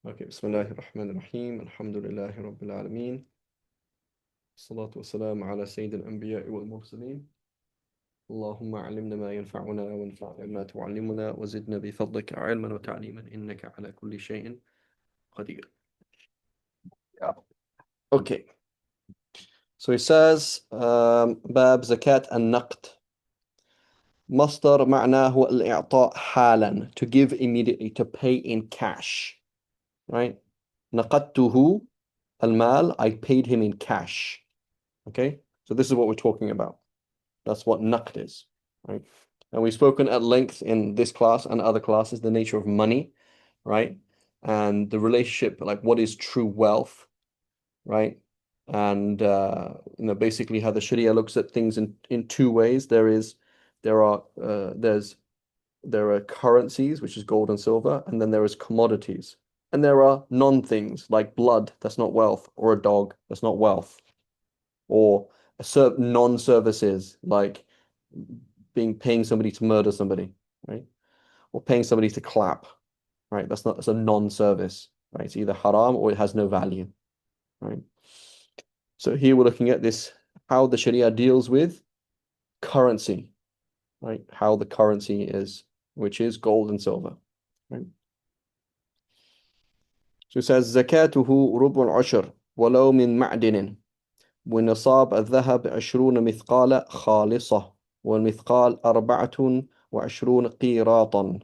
Okay, Bismillahir Rahmanir Rahim. Alhamdulillahi Rabbil Alameen. Salatu wassalamu ala Sayyidil Anbiya wal Mursaleen. Allahumma alimna ma yanfa'una wa anfa'na ma tu'allimuna wa zidna bi fadlika ilman wa ta'liman innaka ala kulli shay'in qadir. Yeah. Okay. So he says, باب زكاة النقد. مصدر معناه الإعطاء حالا, to give immediately, to pay in cash. Right? نقدته المال, I paid him in cash. Okay, so this is what we're talking about. That's what naqd is, right? And we've spoken at length in this class and other classes the nature of money, right? And the relationship, like what is true wealth, right? And basically how the Sharia looks at things in two ways. There are currencies, which is gold and silver, and then there is commodities. And there are non-things like blood, that's not wealth, or a dog, that's not wealth. Or non-services like paying somebody to murder somebody, right? Or paying somebody to clap, right? That's a non-service, right? It's either haram or it has no value, right? So here we're looking at this, how the Sharia deals with currency, right? How the currency is, which is gold and silver, right? So it says, زكاته ربع العشر ولو من معدن ونصاب الذهب 20 مثقال خالصة والمثقال 24 قيراطا,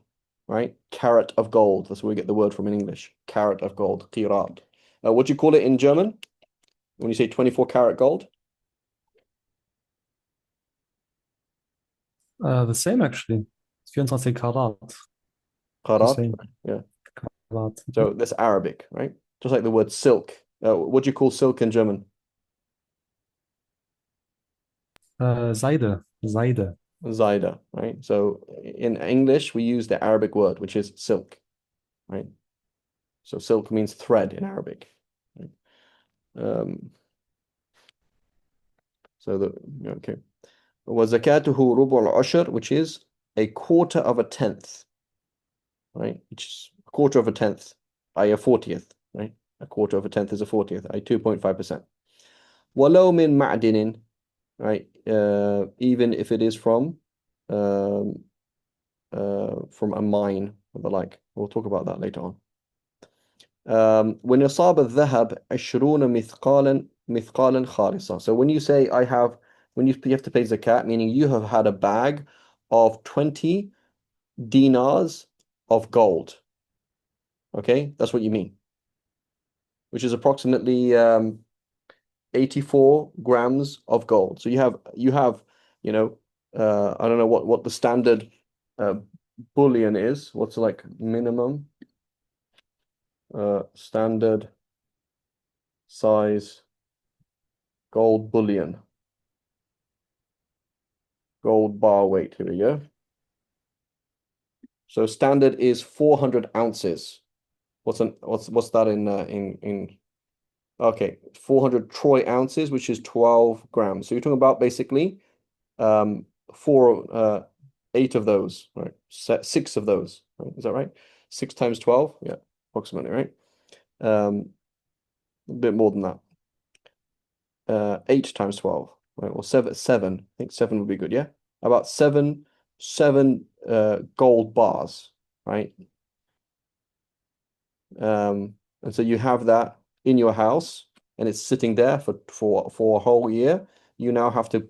right? Carat of gold. That's where we get the word from in English. Carat of gold, qirat. What do you call it in German when you say 24 karat gold? The same actually. 24 Karat. The Qarat. same. Yeah. Karat. So that's Arabic, right? Just like the word silk. What do you call silk in German? Seide. Seide. Zaida, right? So in English, we use the Arabic word, which is silk, right? So silk means thread in Arabic. Right? Okay. وَزَكَاتُهُ رُبُعُ الْعُشْرِ, which is a quarter of a tenth, right? Which is a quarter of a tenth, i.e. a 40th, right? A quarter of a tenth is a 40th, i.e. 2.5%. وَلَوْ مِن مَعْدِنٍ, right? Even if it is from a mine or the like. We'll talk about that later on. وَنِصَابَ الذَّهَبِ 20 مثقالا خالصة. So when you say when you have to pay zakat, meaning you have had a bag of 20 dinars of gold. Okay, that's what you mean. Which is approximately 84 grams of gold. So you have I don't know what the standard bullion is. What's like minimum standard size gold bullion. Gold bar weight. Here we go. So standard is 400 ounces. What's that in okay, 400 troy ounces, which is 12 grams. So you're talking about basically 8 of those, right? 6 of those, right? Is that right? 6 times 12, yeah, approximately, right? A bit more than that. 8 times 12, right? Well, seven. I think 7 would be good, yeah. About seven gold bars, right? And so you have that in your house, and it's sitting there for a whole year. You now have to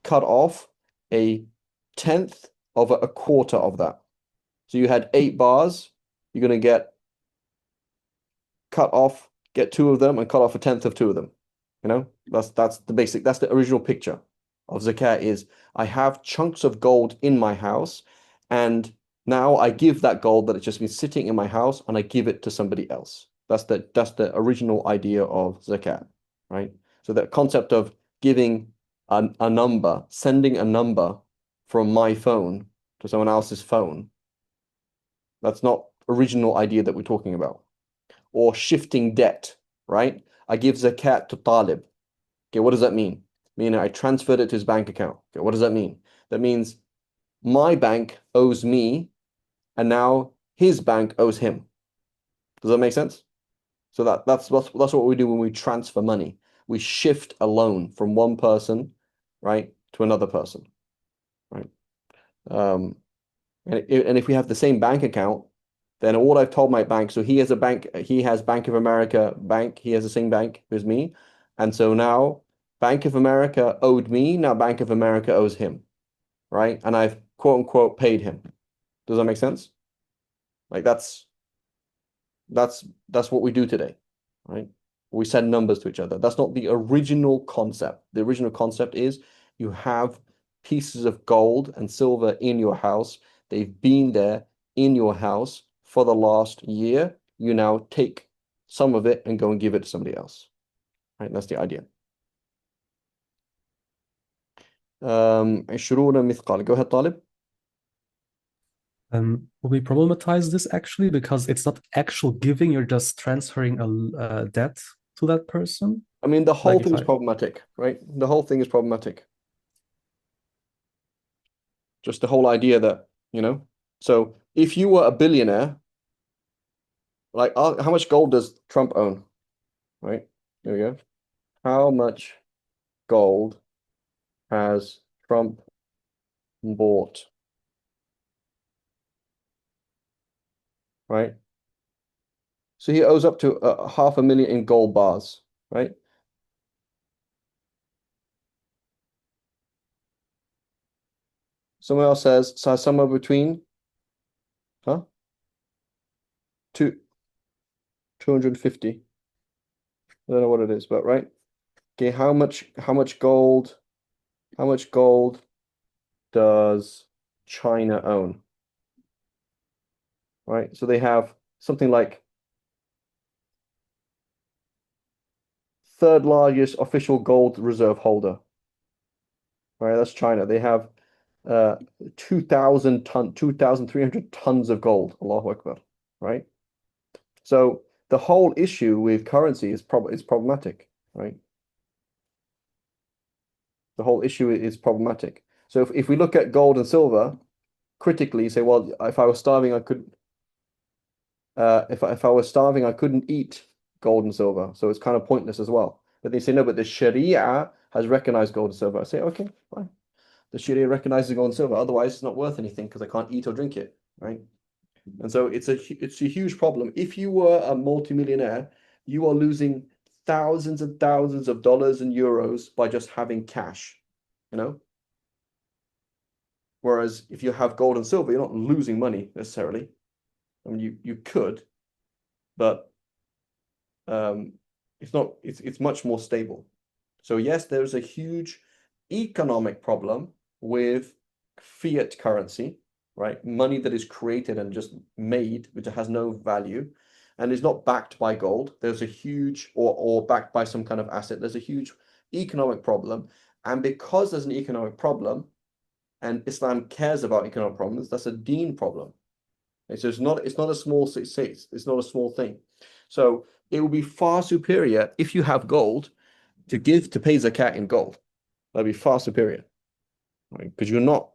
cut off a tenth of a quarter of that. So you had 8 bars. You're going to get 2 of them and cut off a tenth of 2 of them. That's the original picture of zakat is I have chunks of gold in my house, and now I give that gold that has just been sitting in my house and I give it to somebody else. That's the original idea of zakat, right? So the concept of giving a number, sending a number from my phone to someone else's phone, that's not original idea that we're talking about. Or shifting debt, right? I give zakat to Talib. Okay, what does that mean? Meaning I transferred it to his bank account. Okay, what does that mean? That means my bank owes me, and now his bank owes him. Does that make sense? So that's what we do when we transfer money. We shift a loan from one person, right, to another person, right? Um, and if we have the same bank account, then all I've told my bank, so he has a bank, he has Bank of America bank, he has the same bank as me. And so now Bank of America owed me, now Bank of America owes him, right? And I've quote unquote paid him. Does that make sense? Like that's what we do today, right? We send numbers to each other. That's not the original concept. The original concept is you have pieces of gold and silver in your house. They've been there in your house for the last year. You now take some of it and go and give it to somebody else. Right? That's the idea. عشرون مثقال. Go ahead, Talib. Will we problematize this actually because it's not actual giving, you're just transferring a debt to that person? I mean, the whole Like thing if is I, problematic, right? The whole thing is problematic. Just the whole idea that, so if you were a billionaire, like how much gold does Trump own? Right? There we go. How much gold has Trump bought? Right? So he owes up to 500,000 in gold bars, right? Someone else says so somewhere between, huh? Two 250. I don't know what it is, but right. Okay, how much gold does China own? Right? So they have something like third largest official gold reserve holder. Right? That's China. They have 2,300 tons of gold. Allahu Akbar. Right? So the whole issue with currency is problematic, right? The whole issue is problematic. So if we look at gold and silver critically, say, well, if I was starving, I could if I was starving, I couldn't eat gold and silver. So it's kind of pointless as well. But they say no, but the Sharia has recognized gold and silver. I say, okay, fine. The Sharia recognizes gold and silver. Otherwise, it's not worth anything because I can't eat or drink it, right? And so it's a huge problem. If you were a multimillionaire, you are losing thousands and thousands of dollars and euros by just having cash, you know? Whereas if you have gold and silver, you're not losing money necessarily. I mean, you could, but it's much more stable. So yes, there's a huge economic problem with fiat currency, right? Money that is created and just made, which has no value and is not backed by gold. There's a huge, or backed by some kind of asset. There's a huge economic problem. And because there's an economic problem, and Islam cares about economic problems, that's a deen problem. So it's not a small it's not a small thing. So it will be far superior if you have gold to pay zakat in gold. That'd be far superior, right? Because you're not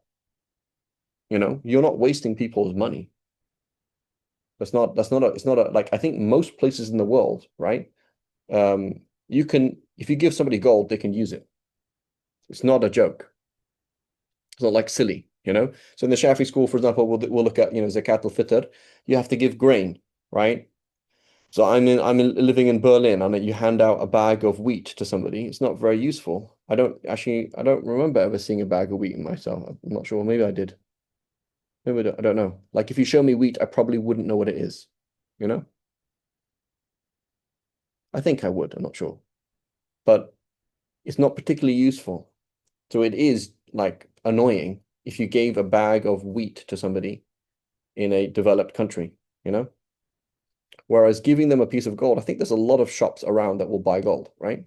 wasting people's money. It's not a like I think most places in the world, right? You can if you give somebody gold, they can use it. It's not a joke. It's not like silly, you know. So in the Shafi school, for example, we'll look at zakat al-fitr. You have to give grain, right? So living in Berlin and you hand out a bag of wheat to somebody. It's not very useful. I don't remember ever seeing a bag of wheat myself. I'm not sure. Maybe I did. Maybe I don't know. Like if you show me wheat, I probably wouldn't know what it is. You know? I think I would. I'm not sure. But it's not particularly useful. So it is like annoying if you gave a bag of wheat to somebody in a developed country, you know? Whereas giving them a piece of gold, I think there's a lot of shops around that will buy gold, right?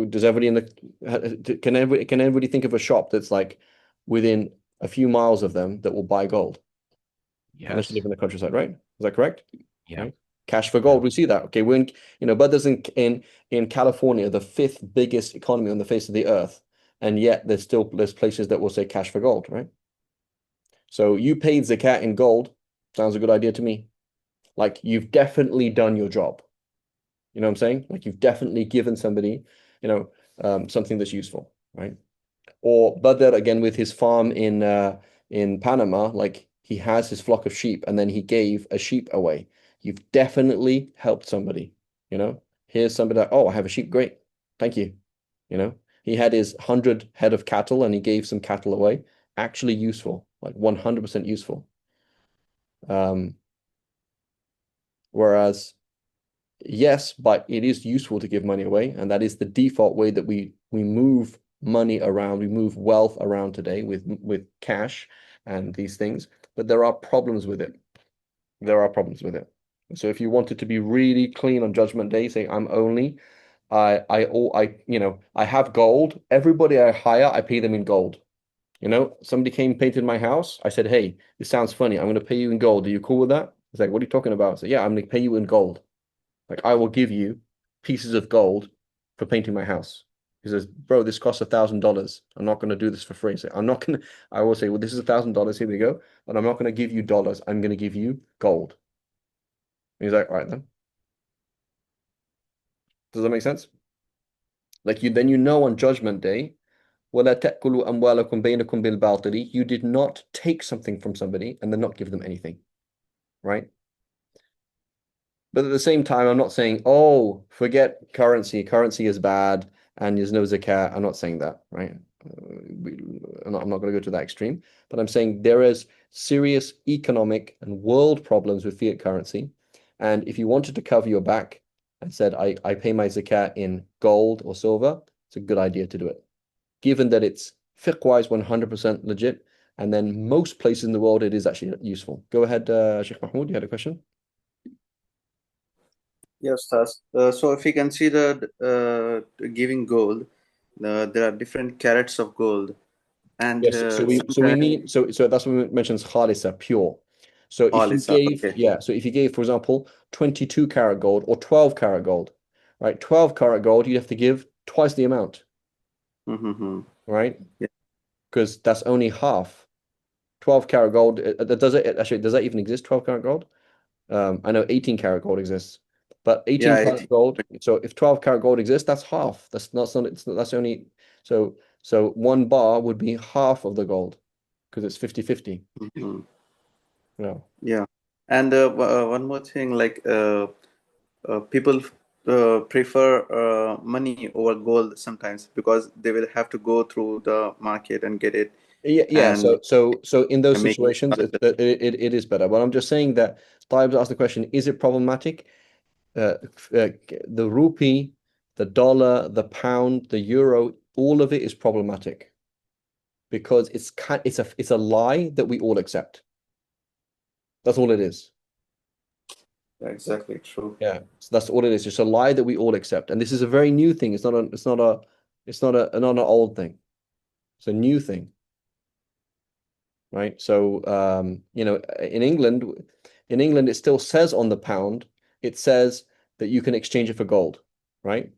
Does everybody in the can everybody think of a shop that's like within a few miles of them that will buy gold unless you Yes. live in the countryside, right? Is that correct? Yeah. Right. Cash for gold, we see that. Okay, we're but there's in California, the fifth biggest economy on the face of the earth, and yet there's places that will say cash for gold, right? So you paid zakat in gold, sounds a good idea to me. Like you've definitely done your job. You know what I'm saying? Like you've definitely given somebody, something that's useful, right? Or Badr again with his farm in Panama, like he has his flock of sheep and then he gave a sheep away. You've definitely helped somebody, you know? Here's somebody that, oh, I have a sheep, great. Thank you. You know, he had his 100 head of cattle and he gave some cattle away. Actually useful, like 100% useful. Um, whereas yes, but it is useful to give money away, and that is the default way that we move money around, we move wealth around today with cash and these things. But there are problems with it. There are problems with it. So if you wanted to be really clean on Judgment Day, say I have gold. Everybody I hire, I pay them in gold. Somebody came painted my house. I said, hey, this sounds funny. I'm going to pay you in gold. Are you cool with that? He's like, what are you talking about? I said, yeah, I'm going to pay you in gold. Like I will give you pieces of gold for painting my house. He says, bro, this costs $1,000. I'm not going to do this for free. So I'm not going to, I will say, well, this is $1,000. Here we go. And I'm not going to give you dollars. I'm going to give you gold. And he's like, all right then. Does that make sense? Like then you know on Judgment Day, وَلَا تَأْكُلُوا أَمْوَالَكُمْ بَيْنَكُمْ بِالْبَاطِلِ. You did not take something from somebody and then not give them anything, right? But at the same time, I'm not saying, oh, forget currency. Currency is bad and there's no zakat. I'm not saying that, right? I'm not going to go to that extreme, but I'm saying there is serious economic and world problems with fiat currency. And if you wanted to cover your back and said, I pay my zakat in gold or silver, it's a good idea to do it, given that it's fiqh-wise 100% legit. And then most places in the world, it is actually useful. Go ahead, Sheikh Mahmoud, you had a question? Yes, Stas. So if we consider giving gold, there are different carats of gold, and Yes, so we sometimes mean so that's what we mentions khalisa, pure. So if you Khalisa. gave, Okay. yeah, so if you gave, for example, 22 karat gold or 12 karat gold, right? 12 karat gold, you have to give twice the amount, Mm-hmm. right? Yeah. Because that's only half. 12 karat gold, does it actually, does that even exist, 12 karat gold? I know 18 karat gold exists, but 18 Yeah. karat gold, so if 12 karat gold exists, that's half. That's only, so 1 bar would be half of the gold because it's 50-50. Mhm. Yeah. Yeah. And one more thing, like people prefer money over gold sometimes because they will have to go through the market and get it Yeah. and So in those make it situations, faster. it is better. But I'm just saying that Taib's asked the question: is it problematic? Uh, the rupee, the dollar, the pound, the euro, all of it is problematic because it's a lie that we all accept. That's all it is. Exactly true. Yeah. So that's all it is. Just a lie that we all accept. And this is a very new thing. It's not an old thing. It's a new thing. Right? So in England it still says on the pound, it says that you can exchange it for gold, right?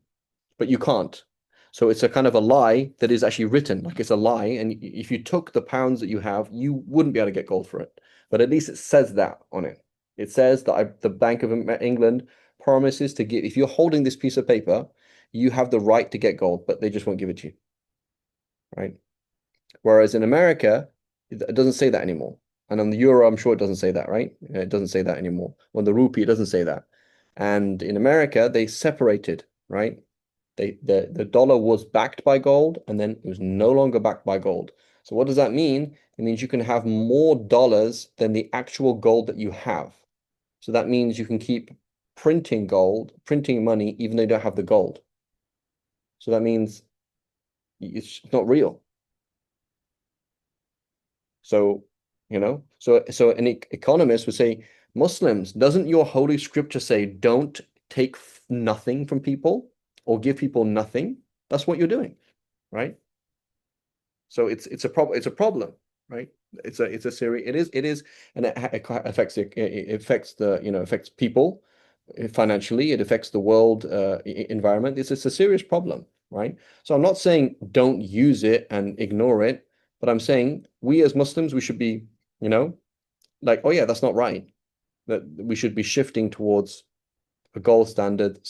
But you can't. So it's a kind of a lie that is actually written, like it's a lie. And if you took the pounds that you have, you wouldn't be able to get gold for it. But at least it says that on it. It says that the Bank of England promises to give, if you're holding this piece of paper, you have the right to get gold, but they just won't give it to you, right? Whereas in America, it doesn't say that anymore. And on the euro, I'm sure it doesn't say that, right? It doesn't say that anymore. On the rupee, it doesn't say that. And in America, they separated, right? The dollar was backed by gold, and then it was no longer backed by gold. So what does that mean? It means you can have more dollars than the actual gold that you have. So that means you can keep printing money, even though you don't have the gold. So that means it's not real. So an economist would say, Muslims, doesn't your holy scripture say don't take nothing from people or give people nothing? That's what you're doing, right? So it's a problem, right? It's a serious, it is, and it affects affects people financially. It affects the world environment. It's a serious problem, right? So I'm not saying don't use it and ignore it, but I'm saying we as Muslims we should be, like, oh yeah, that's not right. that we should be shifting towards a gold standard /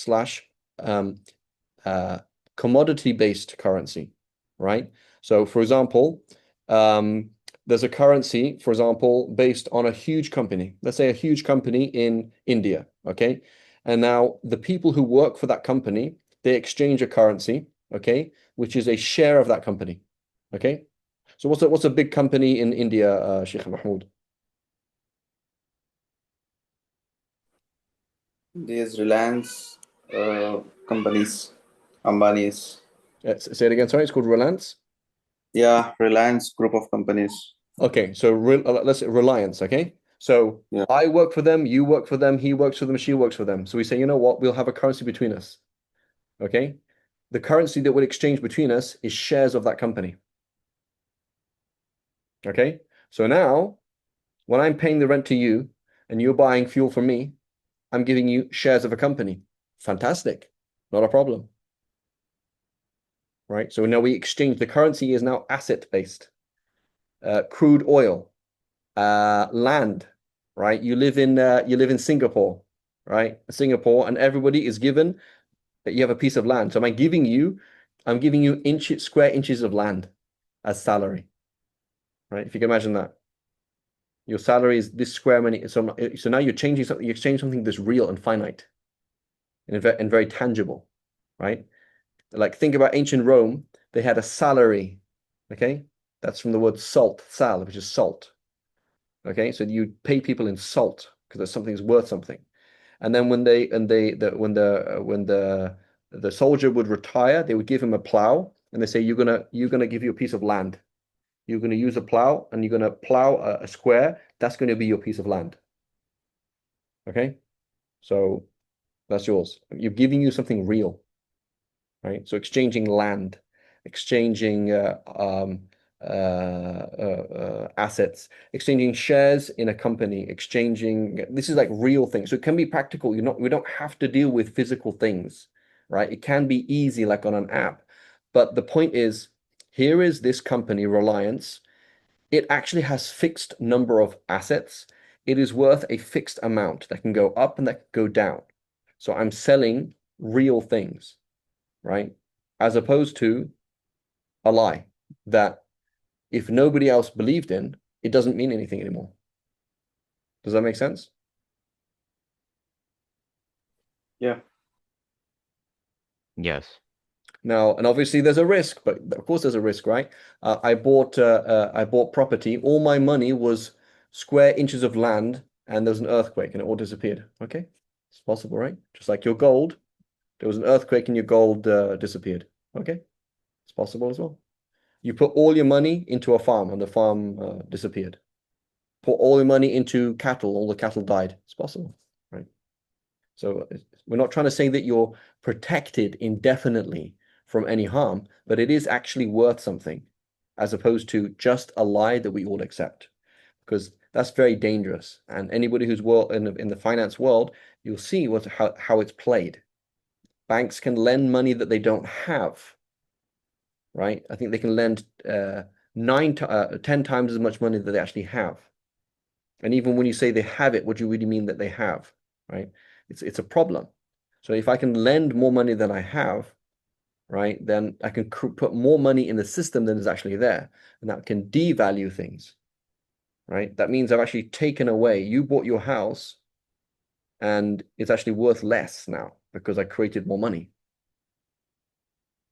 commodity-based currency, right? So, for example, there's a currency, for example, based on a huge company. Let's say a huge company in India, okay? And now the people who work for that company, they exchange a currency, okay, which is a share of that company, okay? So what's a big company in India, Sheikh Mahmoud? These Reliance companies, Ambani's. Say it again, sorry, it's called Reliance. Yeah, Reliance group of companies. Okay, so let's say Reliance, okay? So Yeah. I work for them, you work for them, he works for them, she works for them. So we say, you know what, we'll have a currency between us, okay? The currency that would exchange between us is shares of that company, okay? So now, when I'm paying the rent to you and you're buying fuel from me, I'm giving you shares of a company. Fantastic, not a problem, right? So now we exchange, the currency is now asset-based. Crude oil, land, right? You live in Singapore, right? Singapore, and everybody is given that you have a piece of land. So I'm giving you square inches of land as salary, right? If you can imagine that. Your salary is this square many. So now you're changing something, you exchange something that's real and finite and very tangible, right? Like think about ancient Rome, they had a salary, okay? That's from the word sal, which is salt. Okay, so you pay people in salt because something's worth something. And then when the soldier would retire, they would give him a plow and they say, you're gonna give you a piece of land. You're gonna use a plow and you're gonna plow a square. That's going to be your piece of land. Okay, so that's yours. You're giving you something real, right? So exchanging land, exchanging assets, exchanging shares in a company, this is like real things. So it can be practical. We don't have to deal with physical things, right? It can be easy, like on an app. But the point is, here is this company, Reliance. It actually has fixed number of assets. It is worth a fixed amount that can go up and that can go down. So I'm selling real things, right? As opposed to a lie that if nobody else believed in, it doesn't mean anything anymore. Does that make sense? Yeah. Yes. Now, and obviously there's a risk, but of course there's a risk, right? I bought property. All my money was square inches of land, and there was an earthquake, and it all disappeared. Okay, it's possible, right? Just like your gold, there was an earthquake, and your gold disappeared. Okay, it's possible as well. You put all your money into a farm, and the farm disappeared. Put all your money into cattle, all the cattle died. It's possible, right? So we're not trying to say that you're protected indefinitely from any harm, but it is actually worth something, as opposed to just a lie that we all accept, because that's very dangerous. And anybody who's in the finance world, you'll see how it's played. Banks can lend money that they don't have, right? I think they can lend 10 times as much money that they actually have. And even when you say they have it, what do you really mean that they have, right? It's a problem. So if I can lend more money than I have, right, then I can put more money in the system than is actually there, and that can devalue things, right? That means I've actually taken away. You bought your house, and it's actually worth less now because I created more money,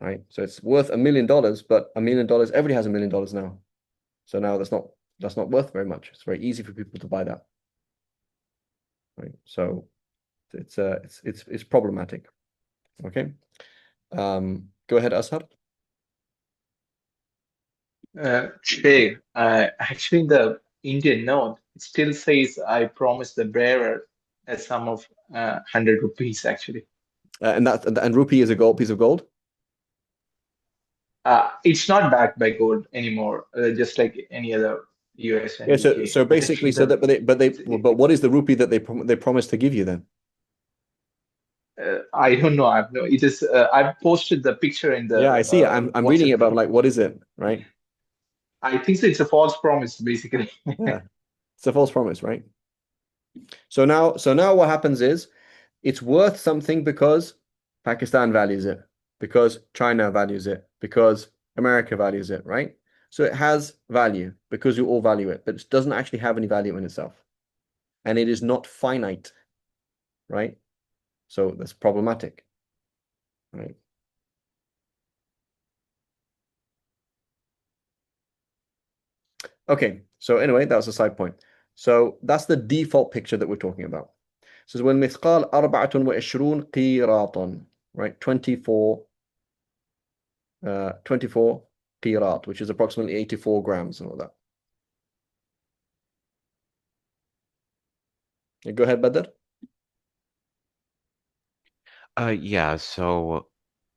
right? So it's worth $1 million, but $1 million, everybody has $1 million now. So now that's not worth very much. It's very easy for people to buy that, right? So it's problematic. Okay. Go ahead, Ashar. Shay, actually, in the Indian note, it still says, I promised the bearer a sum of 100 rupees, actually. And rupee is a piece of gold. It's not backed by gold anymore, just like any other US and Yeah. UK. So basically, but what is the rupee that they promised to give you then? I don't know. It is. I've posted the picture in the. Yeah, I see. I'm reading it, but I'm like, what is it, right? I think so. It's a false promise, basically. Yeah, it's a false promise, right? So now what happens is it's worth something because Pakistan values it, because China values it, because America values it, right? So it has value because you all value it, but it doesn't actually have any value in itself. And it is not finite, right? So that's problematic, right? Okay, so anyway, that was a side point. So that's the default picture that we're talking about. So when مثقال 24 قيراطا, right? 24 qirat, which is approximately 84 grams and all that. Yeah, go ahead, Badr. Yeah, so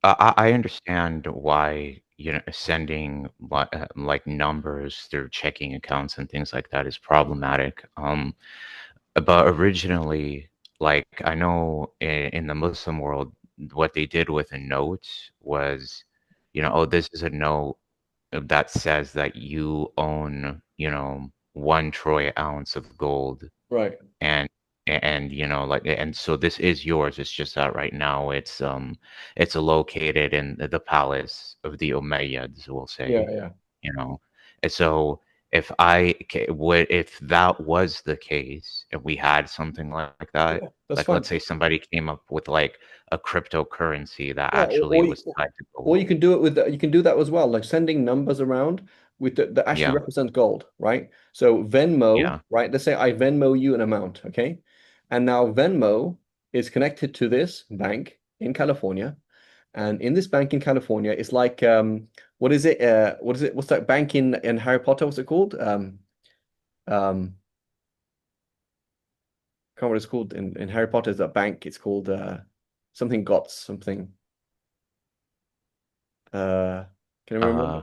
I understand why, sending like numbers through checking accounts and things like that is problematic. But originally, like I know in the Muslim world, what they did with a note was, oh, this is a note that says that you own, 1 troy ounce of gold, Right. and and so this is yours. It's just that right now it's located in the palace of the Umayyads, we'll Yeah, say, yeah. and so if that was the case, if we had something like that, Yeah, that's like fine. let's say somebody came up with like a cryptocurrency that Yeah, actually was tied to or gold. you can do it with you can do that as well, like sending numbers around with that actually Yeah, represent gold, right? So Venmo, yeah. right? Let's say I Venmo you an amount, okay? And now Venmo is connected to this bank in California, and in this bank in California, it's like what is it? What is it? What's that bank in Harry Potter? What's it called? Um, I can't remember what it's called in Harry Potter. Is that bank? It's called something Gots something. Can you remember? Uh,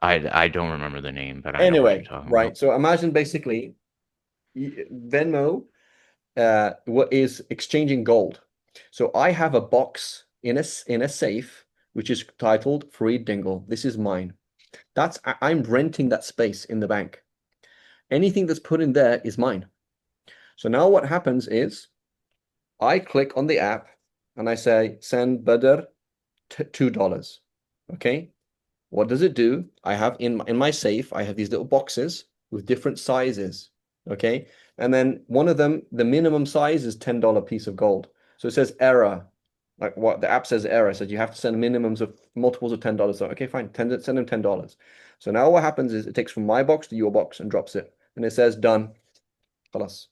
I don't remember the name, but I know what you're Anyway, talking about. right. So imagine basically Venmo what is exchanging gold. So I have a box in a safe which is titled Free Dingle. This is mine. I'm renting that space in the bank. Anything that's put in there is mine. So now what happens is I click on the app and I say send Badr $2. Okay. What does it do? I have in my safe, I have these little boxes with different sizes. Okay. And then one of them, the minimum size is $10 piece of gold. So it says error. Like what the app says error. So you have to send minimums of multiples of $10. So okay, fine. Send them $10. So now what happens is it takes from my box to your box and drops it. And it says done. Khalas.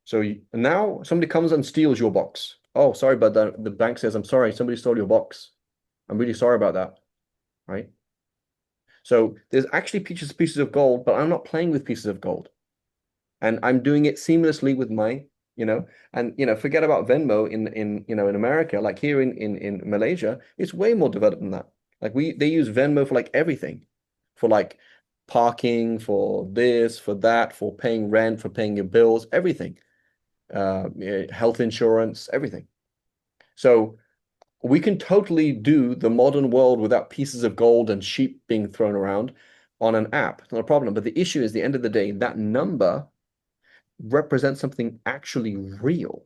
So now somebody comes and steals your box. Oh, sorry, but the bank says, I'm sorry, somebody stole your box. I'm really sorry about that. Right. So there's actually pieces of gold, but I'm not playing with pieces of gold. And I'm doing it seamlessly with my, and forget about Venmo in America, like here in Malaysia, it's way more developed than that. Like they use Venmo for like everything, for like parking, for this, for that, for paying rent, for paying your bills, everything. Health insurance, everything. So we can totally do the modern world without pieces of gold and sheep being thrown around on an app. It's not a problem. But the issue is, the end of the day, that number represents something actually real,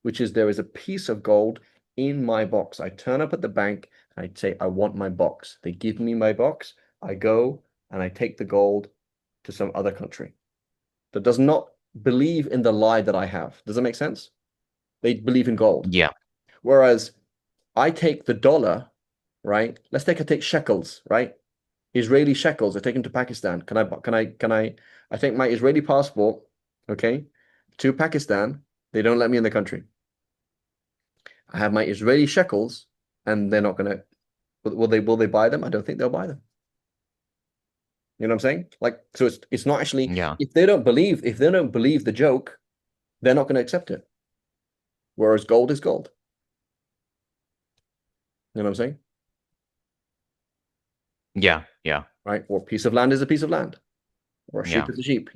which is there is a piece of gold in my box. I turn up at the bank and I say, I want my box. They give me my box. I go and I take the gold to some other country that does not believe in the lie that I have. Does that make sense? They believe in gold. Yeah, Whereas I take the dollar, right? Let's take shekels, right? Israeli shekels are taken to Pakistan. I take my Israeli passport, okay, to Pakistan. They don't let me in the country. I have my Israeli shekels, and they're not gonna. Will they buy them? I don't think they'll buy them. You know what I'm saying? Like, so it's not actually, yeah, if they don't believe the joke, they're not going to accept it. Whereas gold is gold. You know what I'm saying? yeah, Right? Or a piece of land is a piece of land. Or a sheep yeah, is a sheep.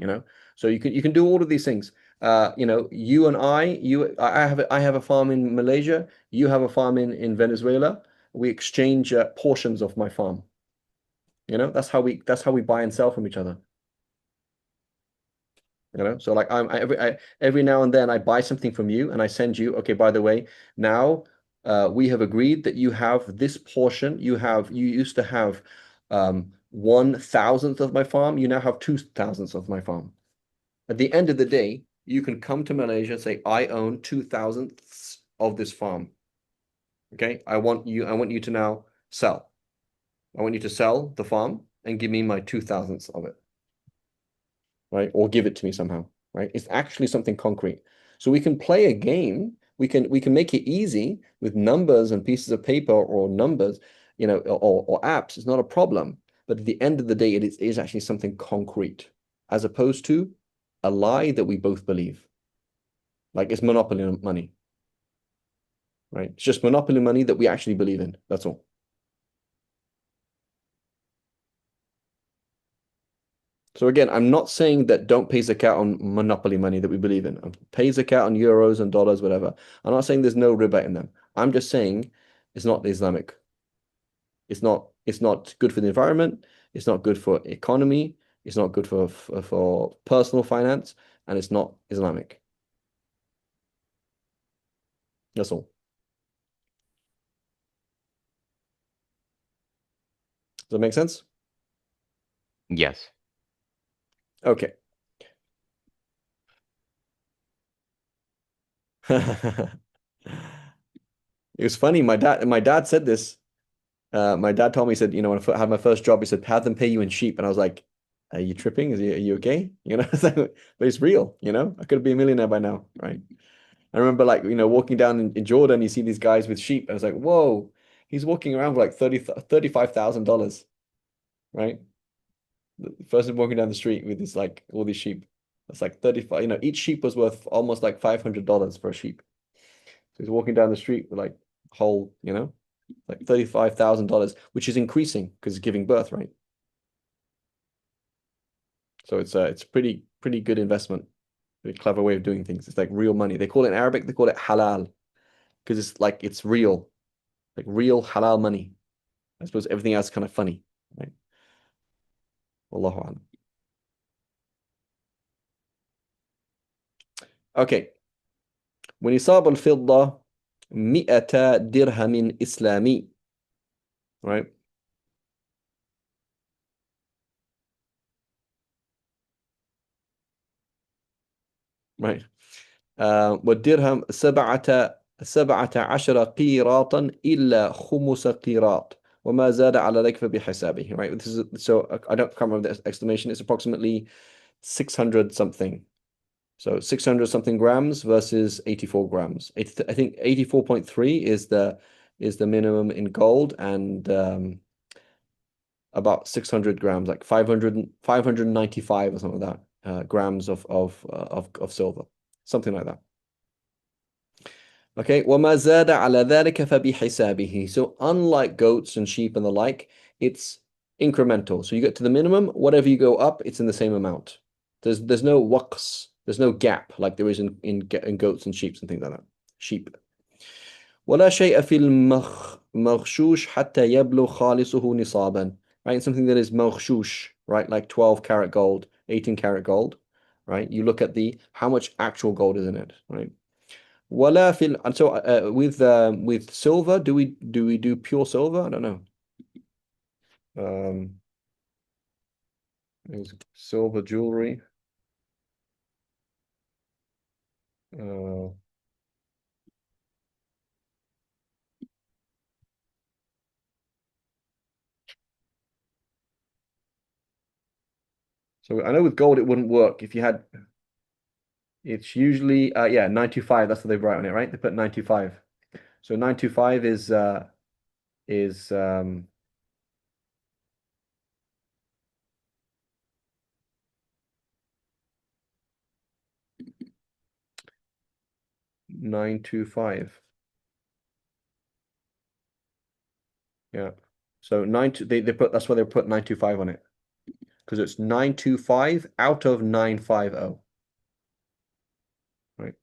So you can do all of these things. You and I have a farm in Malaysia, you have a farm in Venezuela. We exchange portions of my farm. That's how we buy and sell from each other. So like every now and then I buy something from you and I send you, okay, by the way, now we have agreed that you have this portion. You used to have 1,000th of my farm. You now have 2,000ths of my farm. At the end of the day, you can come to Malaysia and say, I own 2,000ths of this farm. Okay, I want you to now sell. I want you to sell the farm and give me my 2,000ths of it. Right? Or give it to me somehow. Right? It's actually something concrete. So we can play a game. We can make it easy with numbers and pieces of paper or numbers, or apps. It's not a problem. But at the end of the day, it is actually something concrete, as opposed to a lie that we both believe. Like it's monopoly money. Right? It's just monopoly money that we actually believe in. That's all. So again, I'm not saying that don't pay zakat on monopoly money that we believe in. Pay zakat on euros and dollars, whatever. I'm not saying there's no riba in them. I'm just saying it's not Islamic. It's not good for the environment. It's not good for economy. It's not good for personal finance, and it's not Islamic. That's all. Does that make sense? Yes. Okay. It was funny. My dad said this. My dad told me, he said, when I had my first job, he said, have them pay you in sheep. And I was like, are you tripping? Are you okay? But it's real, I could be a millionaire by now, right? I remember walking down in Jordan, you see these guys with sheep. I was like, whoa, he's walking around with like $35,000, right? The person walking down the street with this, like all these sheep. That's like 35, each sheep was worth almost like $500 for a sheep. So he's walking down the street with like whole, like $35,000, which is increasing because it's giving birth, right? So it's pretty good investment, pretty clever way of doing things. It's like real money. They call it in Arabic, they call it halal because it's real, like real halal money. I suppose everything else is kind of funny, right? Wallahu a'lam. Okay. ونصاب الفضة 100 درهم إسلامي, right? Right. والدرهم 17 قيراطا إلا خمس قيراط وما زاد على ذلك فبحسابه, right? So I can't remember the explanation. It's approximately 600 something. So 600 something grams versus 84 grams. I think 84.3 is the minimum in gold, and about 600 grams, like 595 or something like that, grams of silver, something like that. Okay, وما زاد على ذلك فبحسابه. So unlike goats and sheep and the like, it's incremental. So you get to the minimum, whatever you go up, it's in the same amount. There's no waqs, there's no gap like there is in goats and sheep and things like that. Sheep. ولا شيء في المغشوش حتى يبلغ خالصه نصابا. Right, something that is maghshush, right, like 12 karat gold, 18 karat gold, right? You look at how much actual gold is in it, right? ولا في and so with silver, do we do pure silver? I don't know. Silver jewelry. So I know with gold it wouldn't work if you had. It's usually 925. That's what they write on it, right? They put 925. So 925 is 925. Yeah. So they put that's why they put 925 on it. Because it's 925 out of 950. Right.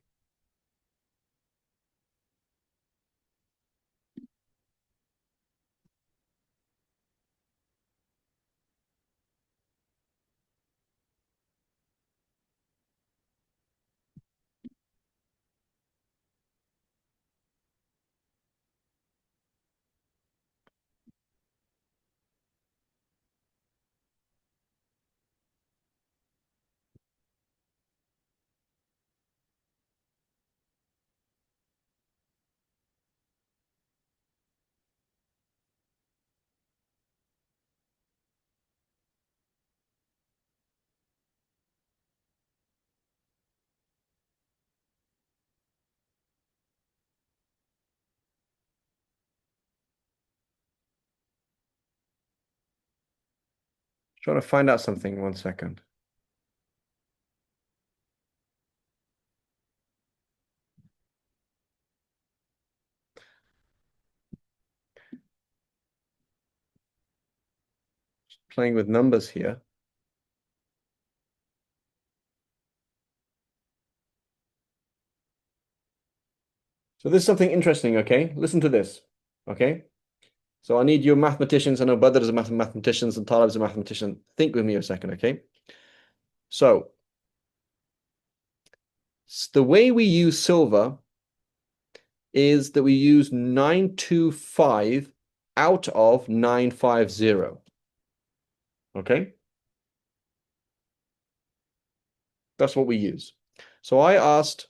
Trying to find out something. 1 second. Playing with numbers here. So this is something interesting, okay? Listen to this, okay? So I need your mathematicians. I know brothers are mathematicians and Talib's a mathematician. Think with me a second, okay? So the way we use silver is that we use 925 out of 950, okay? That's what we use. So I asked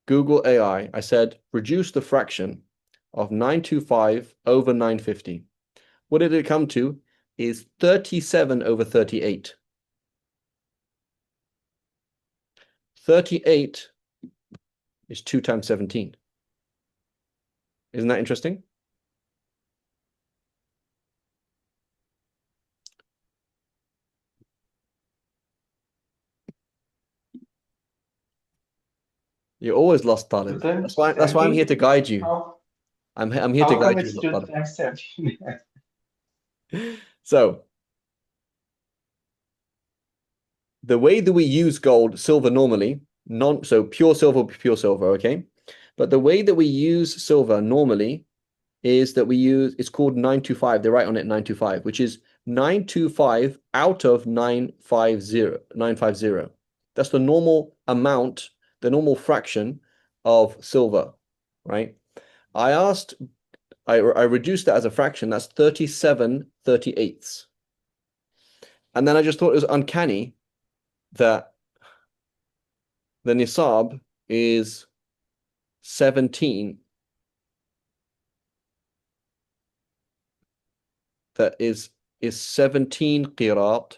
Google AI, I said, reduce the fraction of 925 over 950. What did it come to? Is 37 over 38. 38 is 2 times 17. Isn't that interesting? You're always lost, Talib. That's why I'm here to guide you. I'm here to How come guide it's you, 2 Talib. times 17? So the way that we use gold, silver normally, so pure silver, okay? But the way that we use silver normally is that it's called 925. They write on it 925, which is 925 out of 950. That's the normal amount, the normal fraction of silver, right? I reduced that as a fraction. That's 37/38. And then I just thought it was uncanny that the nisab is 17. That is 17 qirat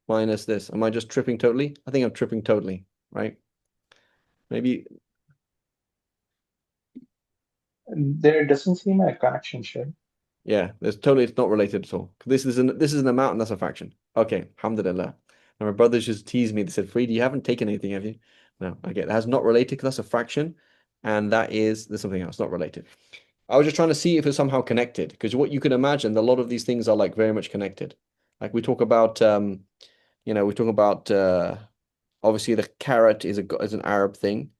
minus this. Am I just tripping totally? I think I'm tripping totally, right? Maybe. There doesn't seem a connection, Shay. Yeah, it's not related at all. This is an amount and that's a fraction. Okay, alhamdulillah. And my brothers just teased me. They said, Freed, you haven't taken anything, have you? No, okay. That has not related because that's a fraction. And there's something else, not related. I was just trying to see if it's somehow connected, because what you can imagine, a lot of these things are like very much connected. Like we talk about, obviously the carat is an Arab thing.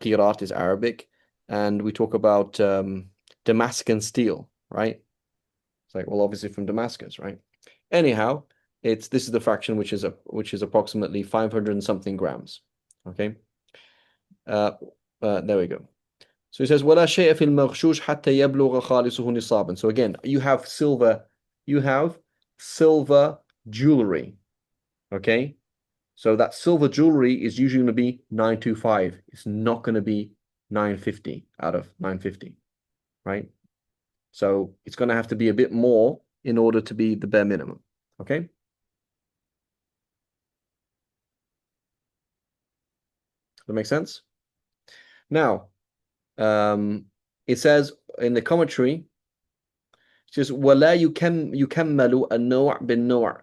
Qirat is Arabic. And we talk about Damascus steel, right? It's like, well, obviously from Damascus, right? Anyhow, this is the fraction which is approximately 500 and something grams. Okay. There we go. So he says, ولا شيء في المغشوش حتى يبلغ خالصه نصابا. So again, you have silver jewelry. Okay. So that silver jewelry is usually going to be 925. It's not going to be 950 out of 950, right? So it's going to have to be a bit more in order to be the bare minimum. Okay. That makes sense? Now, it says in the commentary, it says ولا يكمل النوع بالنوع.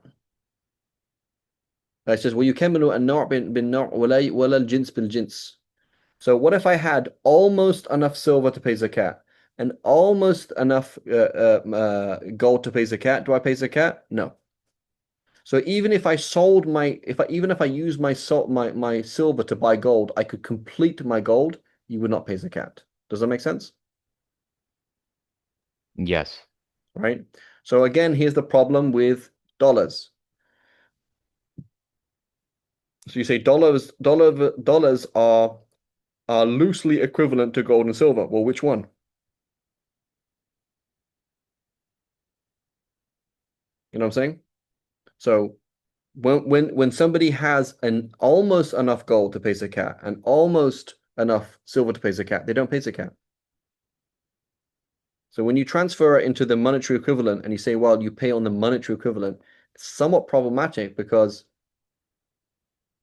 It says ويكمل النوع بالنوع ولا الجنس بالجنس. So what if I had almost enough silver to pay zakat and almost enough gold to pay zakat? Do I pay zakat? No. So even if I sold even if I used my silver to buy gold, I could complete my gold, you would not pay zakat. Does that make sense? Yes. Right. So again, here's the problem with dollars. So you say dollars are loosely equivalent to gold and silver. Well, which one? You know what I'm saying? So when somebody has an almost enough gold to pay zakat and almost enough silver to pay zakat, they don't pay zakat. So when you transfer it into the monetary equivalent and you say, well, you pay on the monetary equivalent, it's somewhat problematic because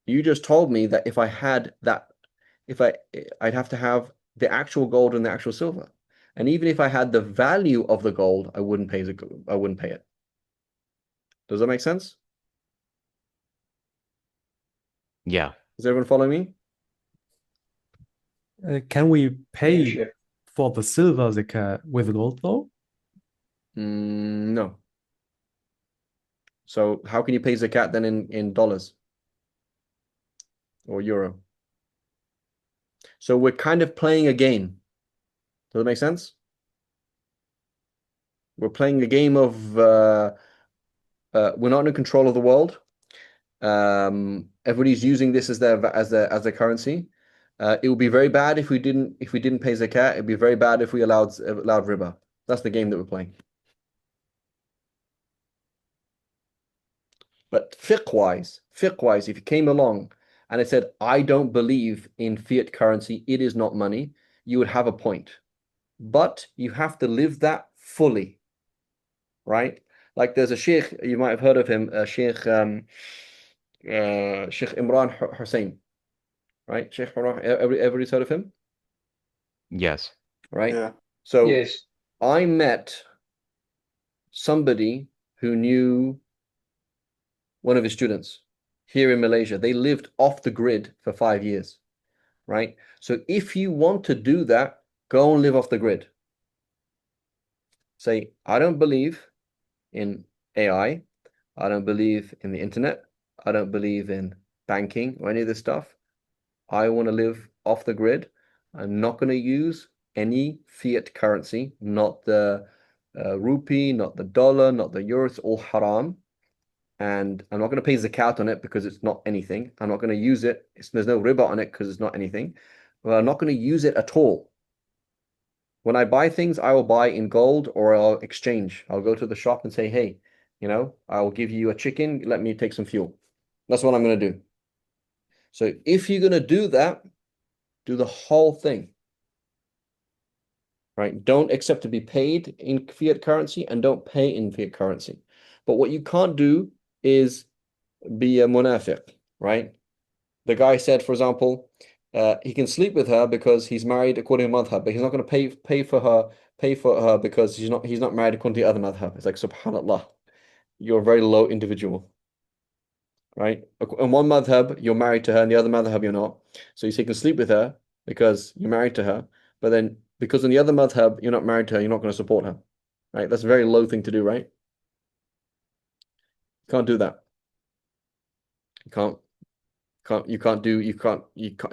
you just told me that if I had that, I'd have to have the actual gold and the actual silver. And even if I had the value of the gold, I wouldn't pay it. Does that make sense? Yeah. Is everyone following me? Can we Yeah, pay sure. for the silver zakat with gold though? No. So how can you pay zakat then in dollars or euro? So we're kind of playing a game. Does that make sense? We're playing a game of we're not in control of the world. Everybody's using this as their currency. It would be very bad if we didn't pay zakat. It'd be very bad if we allowed riba. That's the game that we're playing. But fiqh-wise, if you came along and it said, I don't believe in fiat currency, it is not money, you would have a point. But you have to live that fully, right? Like there's a sheikh, you might have heard of him, Sheikh Imran Hussein, right? Sheikh Imran, everybody's heard of him, Yes. right? Yeah. So Yes. I met somebody who knew one of his students here in Malaysia. They lived off the grid for 5 years, right? So if you want to do that, go and live off the grid. Say, I don't believe in AI. I don't believe in the internet. I don't believe in banking or any of this stuff. I want to live off the grid. I'm not going to use any fiat currency, not the rupee, not the dollar, not the euro. It's all haram. And I'm not going to pay zakat on it because it's not anything. I'm not going to use it. There's no riba on it because it's not anything. Well, I'm not going to use it at all. When I buy things, I will buy in gold or I'll exchange. I'll go to the shop and say, hey, I'll give you a chicken. Let me take some fuel. That's what I'm going to do. So if you're going to do that, do the whole thing, right? Don't accept to be paid in fiat currency and don't pay in fiat currency. But what you can't do is be a munafiq, right? The guy said, for example, he can sleep with her because he's married according to madhab, but he's not going to pay for her because he's not married according to the other madhab. It's like, subhanallah, you're a very low individual, right? In one madhab, you're married to her, and the other madhab, you're not. So you can sleep with her because you're married to her, but then because in the other madhab, you're not married to her, you're not going to support her, right? That's a very low thing to do, right? You can't do that. You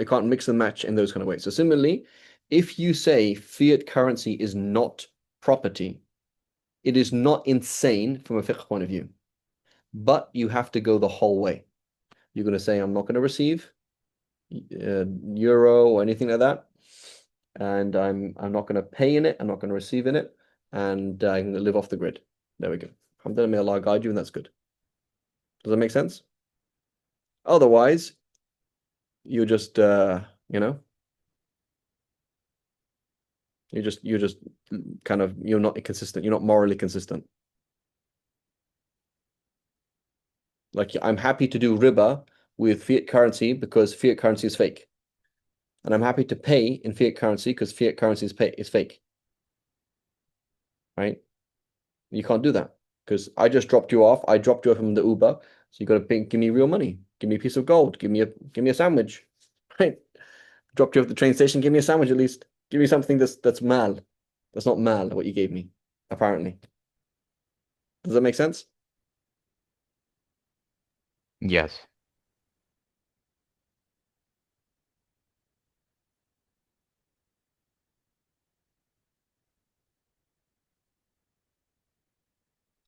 can't mix and match in those kind of ways. So similarly, if you say fiat currency is not property, it is not insane from a fiqh point of view, but you have to go the whole way. You're going to say, I'm not going to receive euro or anything like that, and I'm not going to pay in it, I'm not going to receive in it, and I'm going to live off the grid. There we go. Alhamdulillah, may Allah guide you, and that's good. Does that make sense? Otherwise, you're just you're just kind of, you're not consistent, you're not morally consistent. Like, I'm happy to do riba with fiat currency because fiat currency is fake, and I'm happy to pay in fiat currency because fiat currency is fake, right? You can't do that because I just dropped you off. I dropped you off from the Uber, so you got to give me real money, give me a piece of gold, give me a sandwich, right? Dropped you off the train station, give me a sandwich at least. Give me something that's mal. That's not mal what you gave me, apparently. Does that make sense? Yes.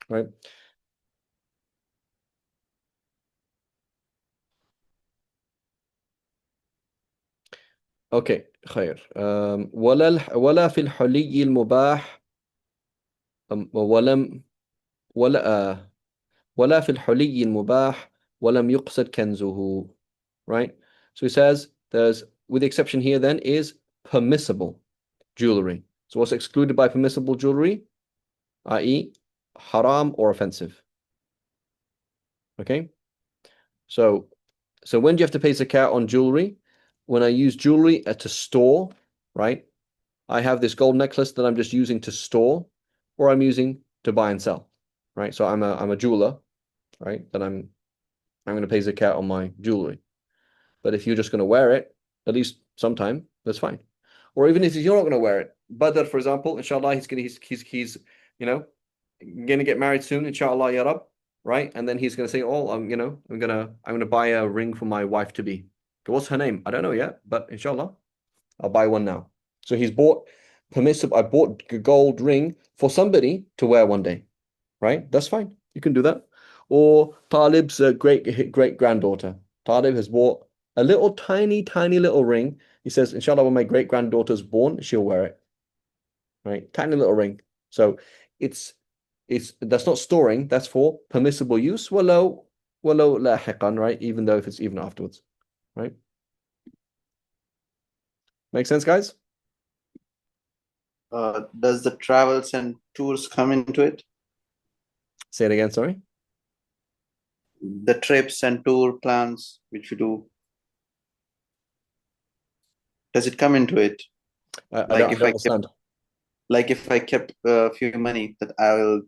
Right. Okay, خير. ولا في الحلي المباح ولا في الحلي المباح ولم يقصد كنزه. Right? So he says there's, with the exception here then, is permissible jewelry. So what's excluded by permissible jewelry? i.e. haram or offensive. Okay? So when do you have to pay zakat on jewelry? When I use jewelry to store, right? I have this gold necklace that I'm just using to store, or I'm using to buy and sell, right? So I'm a jeweler, right? Then I'm going to pay zakat on my jewelry. But if you're just going to wear it, at least sometime, that's fine. Or even if you're not going to wear it, Badr, for example, inshallah, he's gonna get married soon, inshallah, ya Rab, right? And then he's gonna say, oh, I'm gonna buy a ring for my wife to be. Okay, what's her name? I don't know yet, but inshallah, I'll buy one now. So he's bought permissible. I bought a gold ring for somebody to wear one day, right? That's fine. You can do that. Or Talib's great granddaughter. Talib has bought a little tiny little ring. He says, inshallah, when my great granddaughter's born, she'll wear it. Right? Tiny little ring. So it's that's not storing, that's for permissible use. Walau lahiqan, right? Even though if it's even afterwards. Right? Make sense, guys? Does the travels and tours come into it? Say it again, sorry. The trips and tour plans which you do, does it come into it? I don't understand. Like if I kept a few money that I will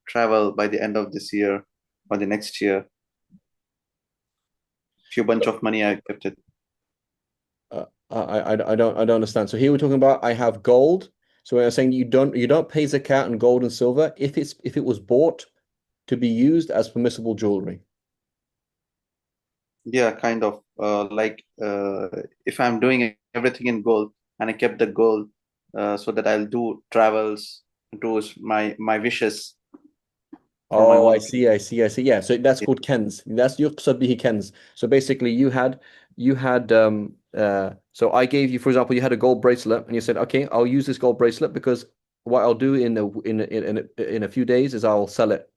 travel by the end of this year or the next year, few bunch of money I kept it. I don't understand. So here we're talking about I have gold. So we're saying you don't pay zakat on gold and silver if it was bought to be used as permissible jewelry. Yeah, kind of. If I'm doing everything in gold and I kept the gold so that I'll do travels, tours, my wishes. Oh, I see. Yeah, so that's called kens. That's yuqsad bihi kens. So basically you had so I gave you, for example, you had a gold bracelet and you said, okay, I'll use this gold bracelet because what I'll do in a few days is I'll sell it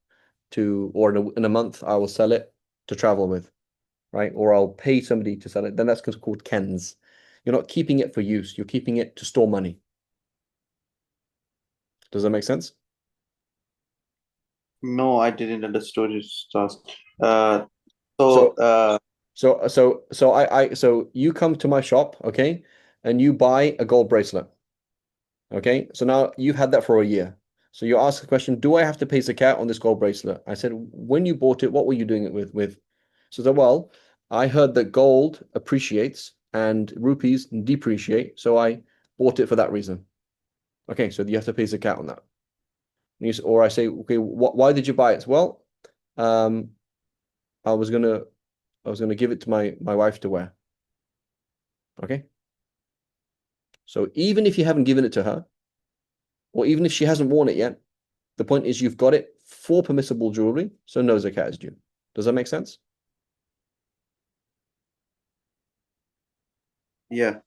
or in a month I will sell it to travel with, right? Or I'll pay somebody to sell it. Then that's called kens. You're not keeping it for use. You're keeping it to store money. Does that make sense? No, I didn't understand it. So you come to my shop, okay, and you buy a gold bracelet. Okay, so now you've had that for a year. So you ask the question, do I have to pay zakat on this gold bracelet? I said, when you bought it, what were you doing it with? So well, I heard that gold appreciates and rupees depreciate, so I bought it for that reason. Okay, so you have to pay zakat on that. Or I say, okay, why did you buy it? Well, I was gonna give it to my wife to wear. Okay. So even if you haven't given it to her, or even if she hasn't worn it yet, the point is you've got it for permissible jewelry, so no zakat is due. Does that make sense? Yeah.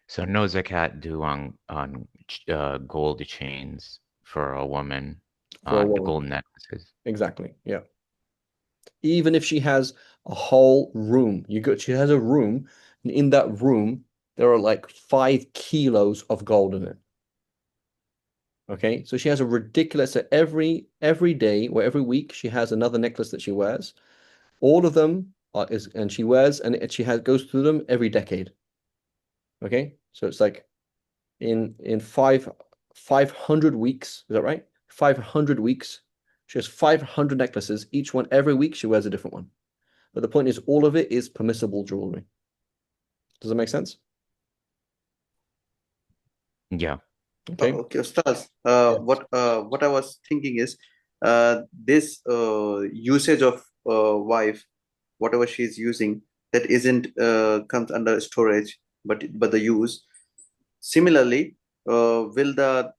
So no zakat due on gold chains for a woman, gold necklaces. Exactly. Yeah. Even if she has a whole room, she has a room, and in that room there are like 5 kilos of gold in it. Okay, so she has a ridiculous. So every day or every week she has another necklace that she wears. All of them and she wears, and she goes through them every decade. Okay, so it's like in 500 weeks. Is that right? 500 weeks. She has 500 necklaces. Each one every week she wears a different one. But the point is, all of it is permissible jewelry. Does that make sense? Yeah. Okay. Okay, Ustaz. Yes. What I was thinking is, this usage of wife, whatever she's using, that isn't comes under storage, but the use. Similarly, will the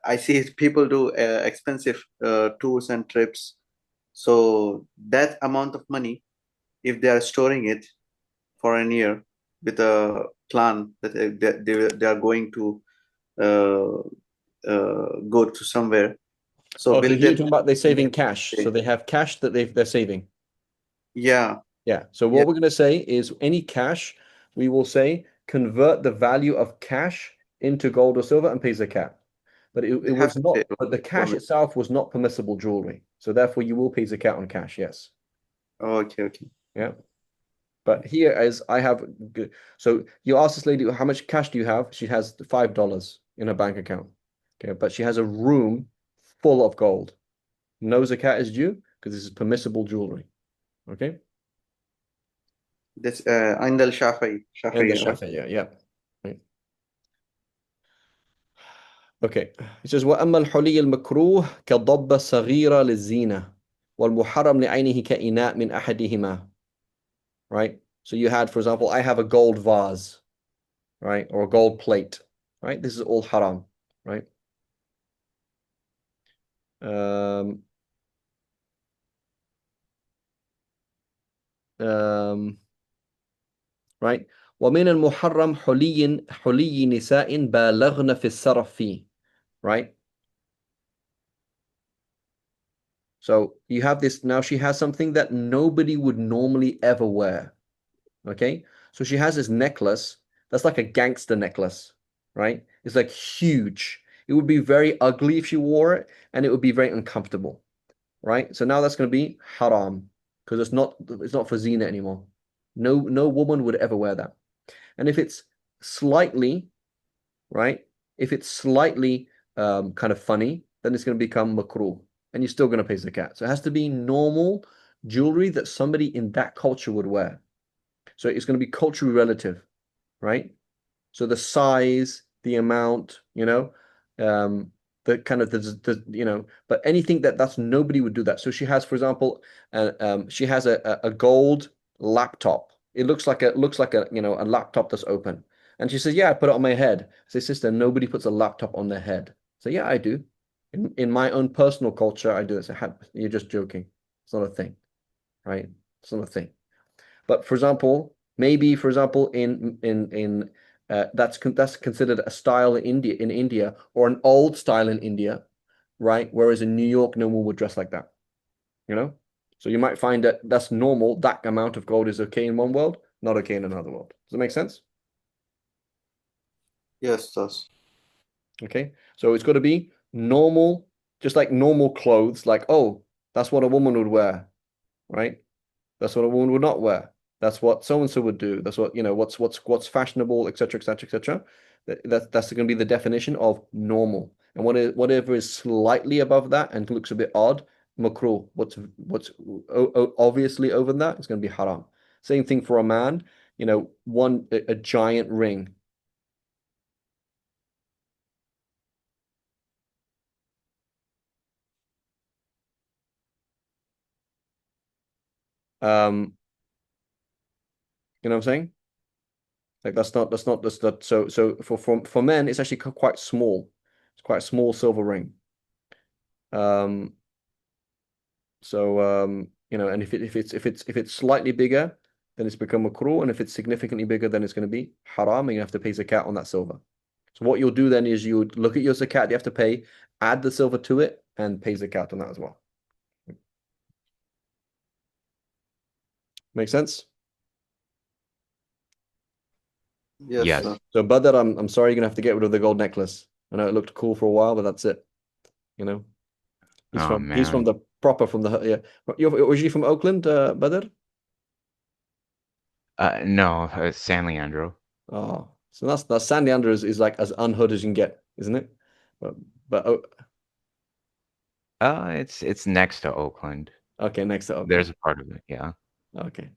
I see people do expensive tours and trips. So that amount of money, if they are storing it for a year with a plan that they are going to go to somewhere. So Oh, so will you're that? talking about they're saving cash. So they have cash that they're saving. Yeah. Yeah. So what we're going to say is any cash, we will say convert the value of cash into gold or silver and pay zakat. But it was not. But the cash itself was not permissible jewelry. So therefore, you will pay zakat on cash. Yes. Okay. Yeah. But here, as I have, so you ask this lady, how much cash do you have? She has $5 in her bank account. Okay, but she has a room full of gold. no zakat is due because this is permissible jewelry. Okay? This عند الشافعي And the شافعي right? Shafi'iyya, yeah. Right. Okay. It says وأما الحلي المكروه كضبة صغيرة للزينة والمحرم لعينه كإناء من أحدهما. Right? So you had, for example, I have a gold vase, right? Or a gold plate, right? This is all haram, right? Um, right? ومن المحرم حلي نساء بالغن في السرف فيه, right? So you have this, now she has something that nobody would normally ever wear, okay? So she has this necklace that's like a gangster necklace, right? It's like huge. It would be very ugly if she wore it, and it would be very uncomfortable, right? So now that's going to be haram because it's not for zina anymore. No woman would ever wear that. And if it's slightly, right? If it's slightly kind of funny, then it's going to become makruh, and you're still going to pay zakat. So it has to be normal jewelry that somebody in that culture would wear. So it's going to be culturally relative, right? So the size, the amount, the kind of but anything that's nobody would do that. So she has, for example, she has a gold laptop. It looks like a a laptop that's open. And she says, "Yeah, I put it on my head." I say, "Sister, nobody puts a laptop on their head." So yeah, I do. In my own personal culture, I do this. You're just joking. It's not a thing, right? It's not a thing. But for example, maybe for example in that's considered a style in India or an old style in India, right? Whereas in New York, no one would dress like that, you know? So you might find that that's normal. That amount of gold is okay in one world, not okay in another world. Does that make sense? Yes, does. Okay. So it's got to be normal, just like normal clothes, like, oh, that's what a woman would wear, right? That's what a woman would not wear. That's what so and so would do. That's what, what's fashionable, etc., etc., etc. That's going to be the definition of normal. And whatever is slightly above that and looks a bit odd, makruh. What's obviously over that is going to be haram. Same thing for a man. A giant ring. You know what I'm saying? Like that's not so for men it's actually quite small. It's quite a small silver ring. And if it's slightly bigger, then it's become makruh, and if it's significantly bigger, then it's going to be haram, and you have to pay zakat on that silver. So what you'll do then is you would look at your zakat you have to pay, add the silver to it, and pay zakat on that as well. Make sense? Yes, Yes. sir. So Badr, I'm sorry you're gonna have to get rid of the gold necklace. I know it looked cool for a while, but that's it. He's Oh from man. the proper from the You're originally from Oakland, Badr? No, San Leandro. Oh, so that's San Leandro is like as unhood as you can get, isn't it? But It's next to Oakland. okay, next to Oakland. There's a part of it, yeah. Okay.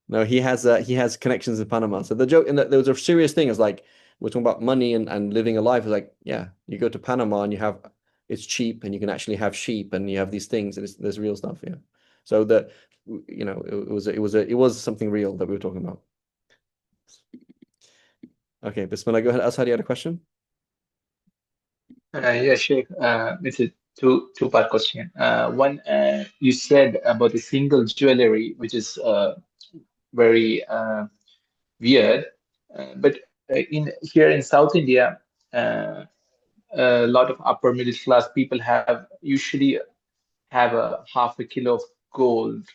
No, he has connections in Panama. So the joke, and there was a serious thing, is like we're talking about money and living a life. It's like, yeah, you go to Panama and it's cheap and you can actually have sheep and you have these things and there's real stuff. Yeah. So it was something real that we were talking about. Okay, Bismillah, go ahead. Ashad, you had a question? Yeah, Sheikh. It's a two-part question. One, you said about the single jewelry, which is very weird. But in here in South India, a lot of upper middle class people usually have a half a kilo of gold.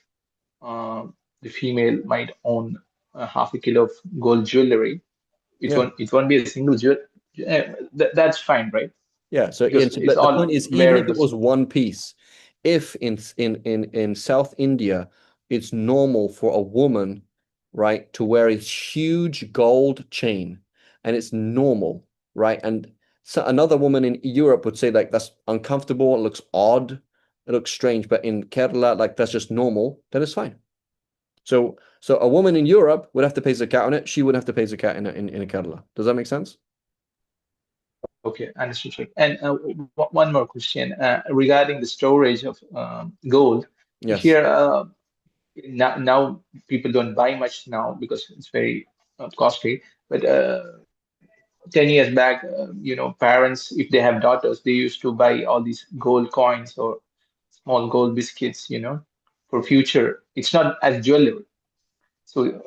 The female might own a half a kilo of gold jewelry. Yeah. It won't be a single jewel. That's fine, right? Yeah. So Because it's the point all is, even if it wearables. was one piece, if in South India, it's normal for a woman, right, to wear a huge gold chain, and it's normal, right? And so another woman in Europe would say like that's uncomfortable, it looks odd, it looks strange, but in Kerala, like that's just normal, then it's fine. So a woman in Europe would have to pay zakat on it. She wouldn't have to pay zakat in a Kerala. Does that make sense? Okay, understood, Sheikh. And one more question regarding the storage of gold. Yes. Here, now people don't buy much now because it's very costly. But 10 years back, parents, if they have daughters, they used to buy all these gold coins or small gold biscuits, for future. It's not as jewelry. So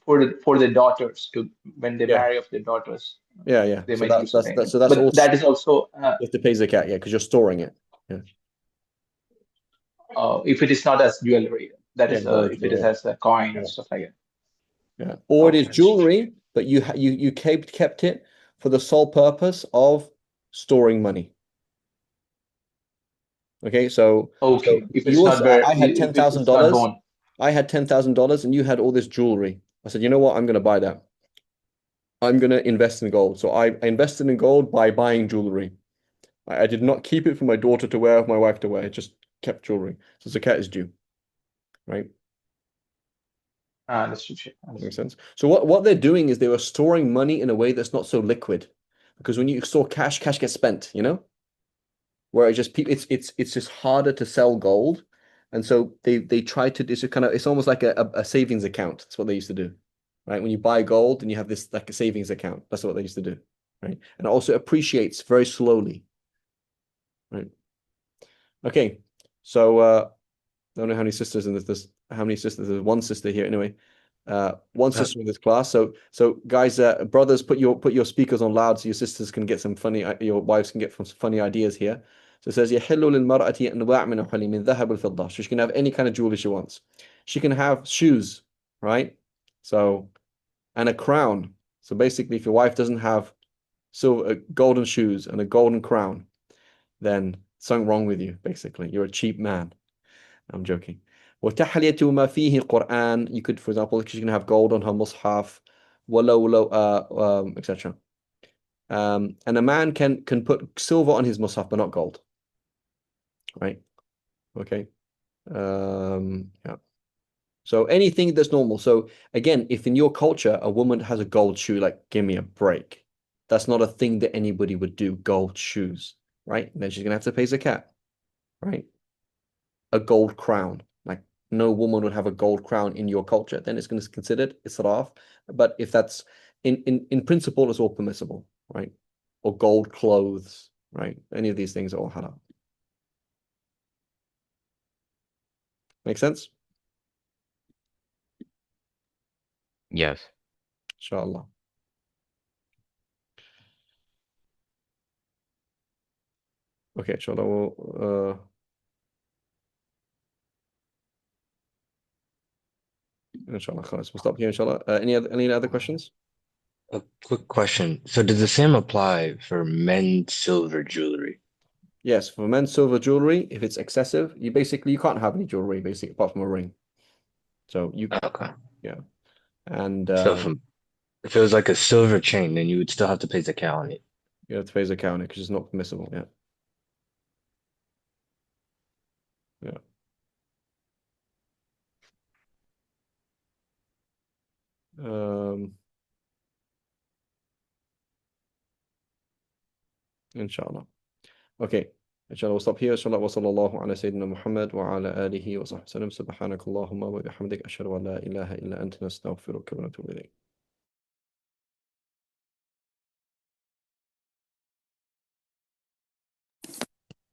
for the daughters to when they Yeah. marry off their daughters, Yeah. they So might use it. that's But all. that is also You have to pay zakat, yeah, because you're storing it. Yeah. if it is not as jewelry, that Yeah, is very if true, it is yeah. as a coin Yeah. or stuff like that. Yeah. Or it is Okay. jewelry, but you kept it for the sole purpose of storing money. Okay, so Okay, if it's yours, not very, I had if it's not $10,000. born. I had $10,000 and you had all this jewelry. I said, you know what? I'm going to buy that. I'm going to invest in gold. So I invested in gold by buying jewelry. I did not keep it for my daughter to wear, my wife to wear. I just kept jewelry. So zakat is due, right? Understood. Makes sense. So what they're doing is they were storing money in a way that's not so liquid, because when you store cash gets spent, where it's just harder to sell gold, and so they try to it's almost like a savings account. That's what they used to do, right? When you buy gold and you have this like a savings account, that's what they used to do, right? And it also appreciates very slowly, right? Okay, so I don't know how many sisters in this. How many sisters? There's one sister here anyway. One sister in this class. So guys, brothers, put your speakers on loud so your sisters can get some funny. Your wives can get some funny ideas here. So it says يحل للمرأة أنواع من الحلي من ذهب والفضة. So she can have any kind of jewelry she wants. She can have shoes, right? So and a crown. So basically, if your wife doesn't have silver, golden shoes and a golden crown, then something wrong with you. Basically, you're a cheap man. I'm joking. وتحلية ما فيه القرآن. You could, for example, she's gonna have gold on her mushaf, ولو etc. And a man can put silver on his mushaf, but not gold. Right? Okay. Yeah. So anything that's normal. So again, if in your culture a woman has a gold shoe, like give me a break. That's not a thing that anybody would do. Gold shoes, right? And then she's gonna have to pay zakat, right? A gold crown. Like no woman would have a gold crown in your culture, then it's going to be considered israf. But if that's in principle, it's all permissible, right? Or gold clothes, right? Any of these things are all halal. Make sense? Yes. Inshallah. Okay, inshallah. Inshallah, khalas. We'll stop here, inshallah. Any other questions? A quick question. So does the same apply for men's silver jewelry? Yes, for men's silver jewelry, if it's excessive, you can't have any jewelry, basically, apart from a ring. So Okay. yeah. And So if it was like a silver chain, then you would still have to pay zakat on it. you have to pay zakat on it because it's not permissible. Yeah. Yeah. Inshallah. Okay. Inshallah, we'll stop here. Inshallah, wa sallallahu ala Sayyidina Muhammad wa ala alihi wa sahbihi. Subhanakallahumma wa bihamdik ashhadu an la ilaha illa anta nastaghfiruka wa natubu ilayk.